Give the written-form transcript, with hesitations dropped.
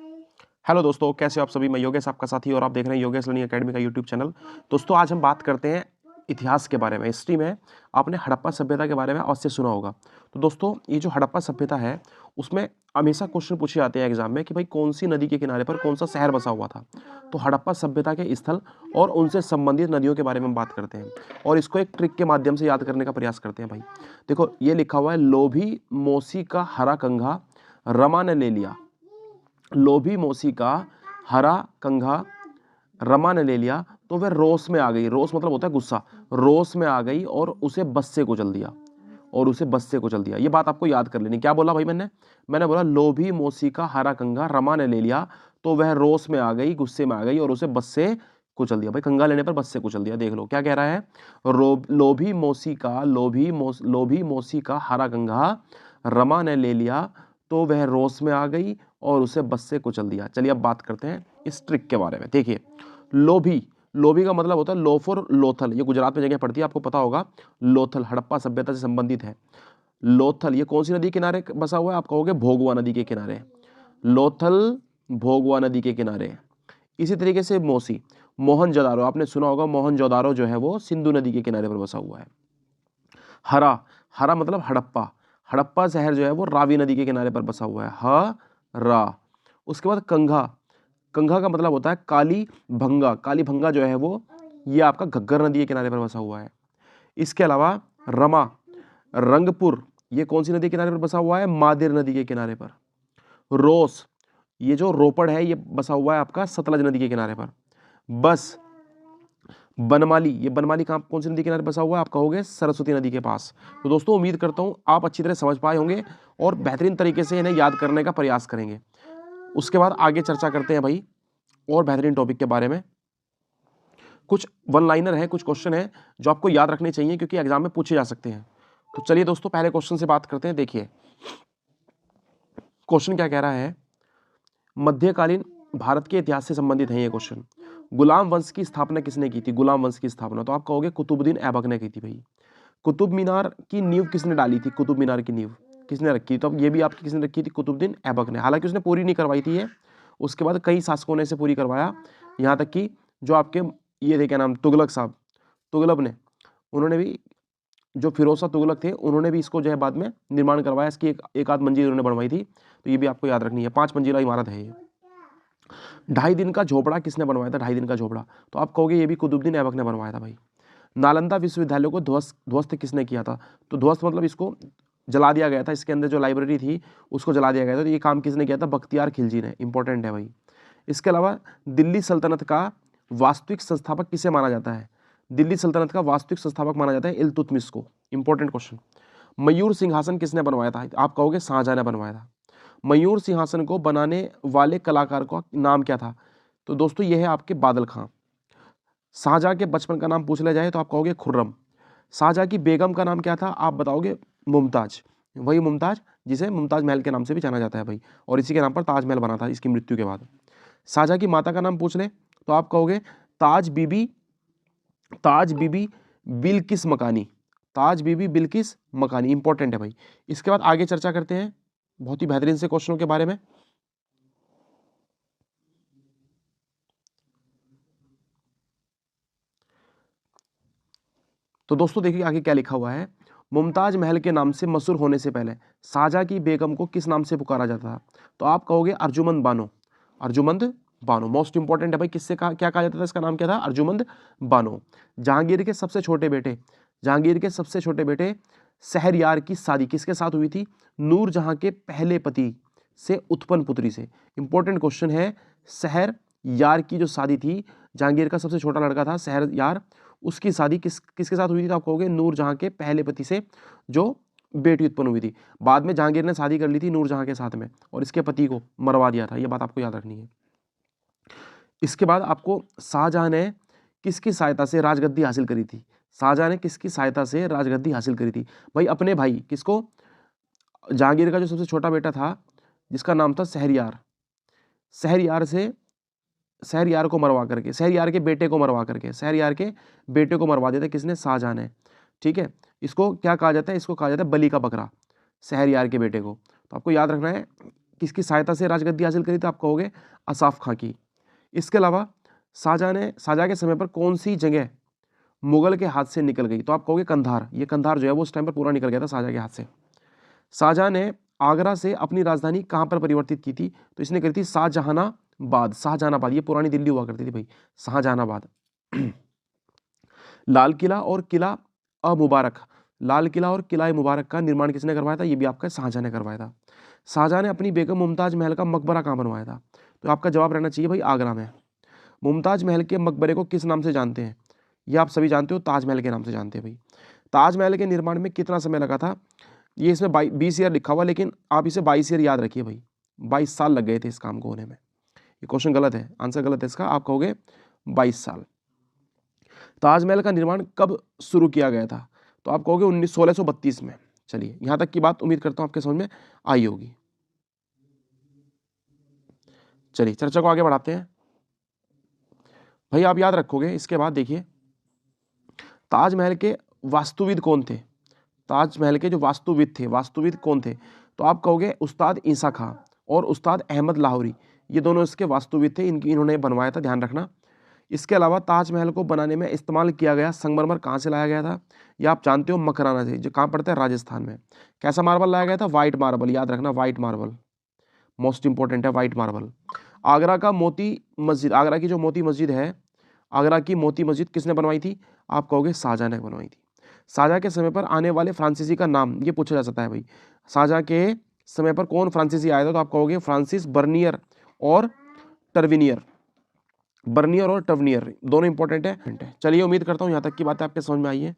Hello दोस्तों, कैसे हो आप सभी। मैं योगेश आपका साथी और आप देख रहे हैं योगेश लर्निंग एकेडमी का यूट्यूब चैनल। दोस्तों आज हम बात करते हैं इतिहास के बारे में, हिस्ट्री में। आपने हड़प्पा सभ्यता के बारे में अवश्य सुना होगा। तो दोस्तों ये जो हड़प्पा सभ्यता है उसमें हमेशा क्वेश्चन पूछे जाते हैं एग्जाम में कि भाई कौन सी नदी के किनारे पर कौन सा शहर बसा हुआ था। तो हड़प्पा सभ्यता के स्थल और उनसे संबंधित नदियों के बारे में बात करते हैं और इसको एक ट्रिक के माध्यम से याद करने का प्रयास करते हैं। भाई देखो ये लिखा हुआ है, लोभी मोसी का हरा कंघा रमा ने ले लिया। लोभी मोसी का हरा कंघा रमा ने ले लिया तो वह रोष में आ गई। रोष मतलब होता है गुस्सा। रोष में आ गई और उसे बस से कुचल दिया। ये बात आपको याद कर लेनी। क्या बोला भाई मैंने बोला लोभी मोसी का हरा कंघा रमा ने ले लिया तो वह रोष में आ गई, गुस्से में आ गई और उसे बस से कुचल दिया। भाई कंघा लेने पर बस से कुचल दिया। देख लो क्या कह रहा है। लोभी मोसी का हरा कंघा रमा ने ले लिया तो वह रोष में आ गई और उसे बस से कुचल दिया। चलिए अब बात करते हैं इस ट्रिक के बारे में। देखिए लोभी, लोभी का मतलब होता है लो फॉर लोथल। ये गुजरात में जगह पड़ती है, आपको पता होगा। लोथल हड़प्पा सभ्यता से संबंधित है। लोथल ये कौन सी नदी के किनारे बसा हुआ है, आप कहोगे भोगवा नदी के किनारे। लोथल भोगवा नदी के किनारे। इसी तरीके से मोसी, मोहनजोदारो, आपने सुना होगा मोहनजोदारो जो है वो सिंधु नदी के किनारे पर बसा हुआ है। हरा, हरा मतलब हड़प्पा। हड़प्पा शहर जो है वो रावी नदी के किनारे पर बसा हुआ है। हरा। उसके बाद कंघा, कंघा का मतलब होता है काली भंगा। काली भंगा जो है वो ये आपका घग्गर नदी के किनारे पर बसा हुआ है। इसके अलावा रमा, रंगपुर ये कौन सी नदी के किनारे पर बसा हुआ है, मादिर नदी के किनारे पर। रोस, ये जो रोपड़ है ये बसा हुआ है आपका सतलज नदी के किनारे पर। बस, बनमाली, ये बनमाली कहाँ कौन सी नदी के किनारे बसा हुआ है, आप कहोगे सरस्वती नदी के पास। तो दोस्तों उम्मीद करता हूँ आप अच्छी तरह समझ पाए होंगे और बेहतरीन तरीके से इन्हें याद करने का प्रयास करेंगे। उसके बाद आगे चर्चा करते हैं भाई और बेहतरीन टॉपिक के बारे में। कुछ वन लाइनर है, कुछ क्वेश्चन है जो आपको याद रखने चाहिए क्योंकि एग्जाम में पूछे जा सकते हैं। तो चलिए दोस्तों पहले क्वेश्चन से बात करते हैं। देखिए क्वेश्चन क्या कह रहा है, मध्यकालीन भारत के इतिहास से संबंधित है ये क्वेश्चन। गुलाम वंश की स्थापना किसने की थी। गुलाम वंश की स्थापना तो आप कहोगे कुतुबुद्दीन ऐबक ने की थी। भाई कुतुब मीनार की नींव किसने डाली थी, कुतुब मीनार की नींव किसने रखी। तो अब ये भी आपकी किसने रखी थी, कुतुबुद्दीन ऐबक ने। हालांकि उसने पूरी नहीं करवाई थी ये, उसके बाद कई शासकों ने इसे पूरी करवाया। यहाँ तक कि जो आपके ये थे क्या नाम, तुगलक साहब, तुगलक ने, उन्होंने भी, जो फिरोज शाह तुगलक थे उन्होंने भी इसको जो है बाद में निर्माण करवाया। इसकी एक आध मंजिल उन्होंने बनवाई थी। तो ये भी आपको याद रखनी है। 5 मंजिला इमारत है ये। 2.5 दिन का झोपड़ा किसने बनवाया था, 2.5 दिन का झोपड़ा तो आप कहोगे ये भी कुतुबुद्दीन ऐबक ने बनवाया था। भाई नालंदा विश्वविद्यालय को ध्वस्त किसने किया था। तो ध्वस्त मतलब इसको जला दिया गया था। इसके अंदर जो लाइब्रेरी थी उसको जला दिया गया था। तो ये काम किसने किया था, बख्तियार खिलजी ने। इंपॉर्टेंट है भाई। इसके अलावा दिल्ली सल्तनत का वास्तविक संस्थापक किसे माना जाता है। दिल्ली सल्तनत का वास्तविक संस्थापक माना जाता है इल्तुतमिश को। Important question. मयूर सिंहासन किसने बनवाया था, आप कहोगे शाहजहां ने बनवाया था। मयूर सिंहासन को बनाने वाले कलाकार का नाम क्या था। तो दोस्तों ये है आपके बादल खां। शाहजहां के बचपन का नाम पूछ लिया जाए तो आप कहोगे खुर्रम। शाहजहां की बेगम का नाम क्या था, आप बताओगे मुमताज। वही मुमताज जिसे मुमताज महल के नाम से भी जाना जाता है भाई, और इसी के नाम पर ताजमहल बना था इसकी मृत्यु के बाद। शाहजहां की माता का नाम पूछ ले तो आप कहोगे ताज बीबी, ताज बीबी बिल्किस मकानी। ताज बीबी बिल्किस मकानी। इंपॉर्टेंट है भाई। इसके बाद आगे चर्चा करते हैं बहुत ही बेहतरीन से क्वेश्चनों के बारे में। तो दोस्तों देखिए आगे क्या लिखा हुआ है, मुमताज महल के नाम से मशहूर होने से पहले शाहजहां की बेगम को किस नाम से पुकारा जाता था। तो आप कहोगे अर्जुमंद बानो। अर्जुमंद बानो मोस्ट इंपॉर्टेंट है भाई। किससे क्या कहा जाता था, इसका नाम क्या था, अर्जुमंद बानो। जहांगीर के सबसे छोटे बेटे, जहांगीर के सबसे छोटे बेटे शहरयार की शादी किसके साथ हुई थी, नूरजहां के पहले पति से उत्पन्न पुत्री से। इंपॉर्टेंट क्वेश्चन है। शहरयार की जो शादी थी, जहांगीर का सबसे छोटा लड़का था शहरयार, उसकी शादी किसके साथ हुई थी, तो आप कहोगे नूरजहां के पहले पति से जो बेटी उत्पन्न हुई थी। बाद में जहांगीर ने शादी कर ली थी नूरजहां के साथ में और इसके पति को मरवा दिया था। ये बात आपको याद रखनी है। इसके बाद आपको शाहजहां ने किसकी सहायता से राजगद्दी हासिल करी थी। शाहजहां ने किसकी सहायता से राजगद्दी हासिल करी थी, भाई अपने भाई किसको, जहांगीर का जो सबसे छोटा बेटा था जिसका नाम था शहरयार, शहरयार से, शहरयार को मरवा करके, शहरयार के बेटे को मरवा करके, शहरयार के बेटे को मरवा देता किसने, शाहजहां ने। ठीक है, इसको क्या कहा जाता है, इसको कहा जाता है बलि का बकरा, शहरयार के बेटे को। तो आपको याद रखना है किसकी सहायता से राजगद्दी हासिल करी? तो आप कहोगे असाफ खां की। इसके अलावा शाहजहां के समय पर कौन सी जगह मुगल के हाथ से निकल गई? तो आप कहोगे कंधार। ये कंधार जो है वो उस टाइम पर पूरा निकल गया था शाहजहां के हाथ से। शाहजहां ने आगरा से अपनी राजधानी कहाँ पर परिवर्तित की थी? तो इसने करी थी शाहजहानाबाद। शाहजहानाबाद, ये पुरानी दिल्ली हुआ करती थी भाई, शाहजहानाबाद। लाल किला और किला मुबारक, लाल किला और किला मुबारक का निर्माण किसने करवाया था? ये भी आपका शाहजहां ने करवाया था। शाहजहां ने अपनी बेगम मुमताज महल का मकबरा कहाँ बनवाया था? तो आपका जवाब रहना चाहिए भाई आगरा में। मुमताज महल के मकबरे को किस नाम से जानते हैं? ये आप सभी जानते हो, ताजमहल के नाम से जानते हैं भाई। ताजमहल के निर्माण में कितना समय लगा था? ये इसमें 20 ईयर लिखा हुआ, लेकिन आप इसे 22 ईयर याद रखिए भाई, 22 साल लग गए थे इस काम को होने में। ये क्वेश्चन गलत है, आंसर गलत है इसका, आप कहोगे 22 साल। ताजमहल का निर्माण कब शुरू किया गया था? तो आप कहोगे 1632 में। चलिए, यहां तक की बात उम्मीद करता हूं आपके समझ में आई होगी। चलिए चर्चा को आगे बढ़ाते हैं भाई। आप याद रखोगे इसके बाद, देखिए ताजमहल के वास्तुविद कौन थे? ताजमहल के जो वास्तुविद थे, वास्तुविद कौन थे? तो आप कहोगे उस्ताद ईसा खां और उस्ताद अहमद लाहौरी, ये दोनों इसके वास्तुविद थे, इन्होंने बनवाया था, ध्यान रखना। इसके अलावा ताजमहल को बनाने में इस्तेमाल किया गया संगमरमर कहाँ से लाया गया था? ये आप जानते हो, मकराना से, जो कहाँ पड़ता है? राजस्थान में। कैसा मार्बल लाया गया था? व्हाइट मार्बल, याद रखना, व्हाइट मार्बल मोस्ट इंपॉर्टेंट है, व्हाइट मार्बल। आगरा का मोती मस्जिद, आगरा की जो मोती मस्जिद है, आगरा की मोती मस्जिद किसने बनवाई थी? आप कहोगे शाहजहां ने बनवाई थी। शाहजहां के समय पर आने वाले फ्रांसीसी का नाम, ये पूछा जा सकता है भाई, शाहजहां के समय पर कौन फ्रांसीसी आया था? तो आप कहोगे फ्रांसिस बर्नियर और टर्विनियर। बर्नियर और टर्विनियर दोनों इंपॉर्टेंट है। चलिए, उम्मीद करता हूं यहां तक की बातें आपके समझ में आई है।